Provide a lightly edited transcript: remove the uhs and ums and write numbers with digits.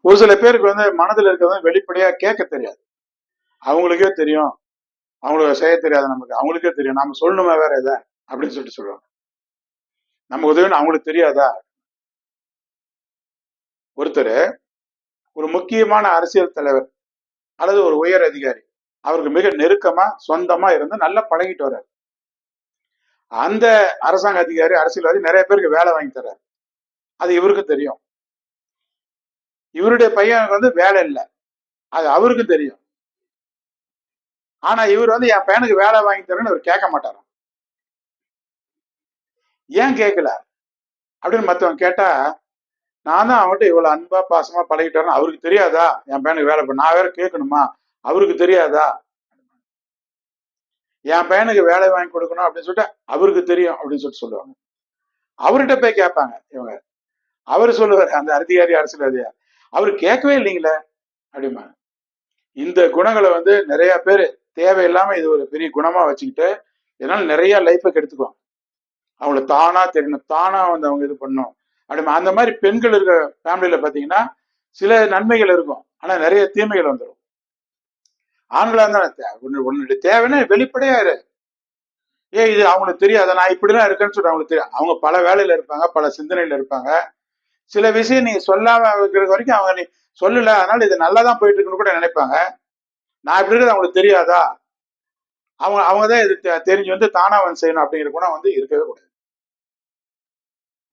ஒரு சில பேருக்கு வந்து மனதில் இருக்கிறத வெளிப்படையா கேட்க தெரியாது. அவங்களுக்கே தெரியும், அவங்களுக்கு செய்ய தெரியாது, நமக்கு அவங்களுக்கே தெரியும், நாம சொல்லணுமா வேற எதை அப்படின்னு சொல்லுவாங்க. நம்ம உதவின்னு அவங்களுக்கு தெரியாதா? ஒருத்தர் ஒரு முக்கியமான அரசியல் தலைவர் அல்லது ஒரு உயர் அதிகாரி, அவருக்கு மிக நெருக்கமா சொந்தமா இருந்து நல்லா பழகிட்டு வர்றாரு. அந்த அரசாங்க அதிகாரி, அரசியல்வாதி நிறைய பேருக்கு வேலை வாங்கி தர்றாரு. அது இவருக்கு தெரியும். இவருடைய பையனுக்கு வந்து வேலை இல்லை, அது அவருக்கு தெரியும். ஆனா இவர் வந்து என் பையனுக்கு வேலை வாங்கி தரேன்னு அவர் கேட்க மாட்டாராம். ஏன் கேட்கல அப்படின்னு மத்தவங்க கேட்டா, நான் தான் அவன்கிட்ட இவ்வளவு அன்பா பாசமா பழகிட்டு வரேன், அவருக்கு தெரியாதா என் பையனுக்கு வேலை பண்ண, நான் வேற கேட்கணுமா, அவருக்கு தெரியாதா, என் பையனுக்கு வேலை வாங்கி கொடுக்கணும் அப்படின்னு சொல்லிட்டு அவருக்கு தெரியும் அப்படின்னு சொல்லுவாங்க. அவர்கிட்ட போய் கேட்பாங்க இவங்க. அவரு சொல்லுவாரு, அந்த அதிகாரி, அரசியல்வாதியா, அவரு கேட்கவே இல்லைங்களே அப்படிமா. இந்த குணங்களை வந்து நிறைய பேர் தேவையில்லாம இது ஒரு பெரிய குணமா வச்சுக்கிட்டு இதனால நிறைய லைஃபை கெடுத்துக்குவாங்க. அவங்களுக்கு தானா தெரியணும், தானா வந்து அவங்க இது பண்ணும் அப்படிமா. அந்த மாதிரி பெண்கள் இருக்க ஃபேமிலியில பாத்தீங்கன்னா சில நன்மைகள் இருக்கும், ஆனா நிறைய தீமைகள் வந்துடும். ஆண்களா இருந்தாலும் உன்னுடைய தேவைன்னு வெளிப்படையா இரு. ஏன் இது அவங்களுக்கு தெரியாது, நான் இப்படிலாம் இருக்கேன்னு சொல்லிட்டு அவங்களுக்கு தெரியும். அவங்க பல வேலையில இருப்பாங்க, பல சிந்தனையில இருப்பாங்க. சில விஷயம் நீ சொல்லாம இருக்கிற வரைக்கும் அவங்க நீ சொல்லல, அதனால இது நல்லா தான் போயிட்டு இருக்குன்னு கூட நினைப்பாங்க. நான் இப்படி இருக்கிறது அவங்களுக்கு தெரியாதா, அவங்கதான் இது தெரிஞ்சு வந்து தானா வந்து செய்யணும் அப்படிங்கிற குணம் வந்து இருக்கவே கூடாது.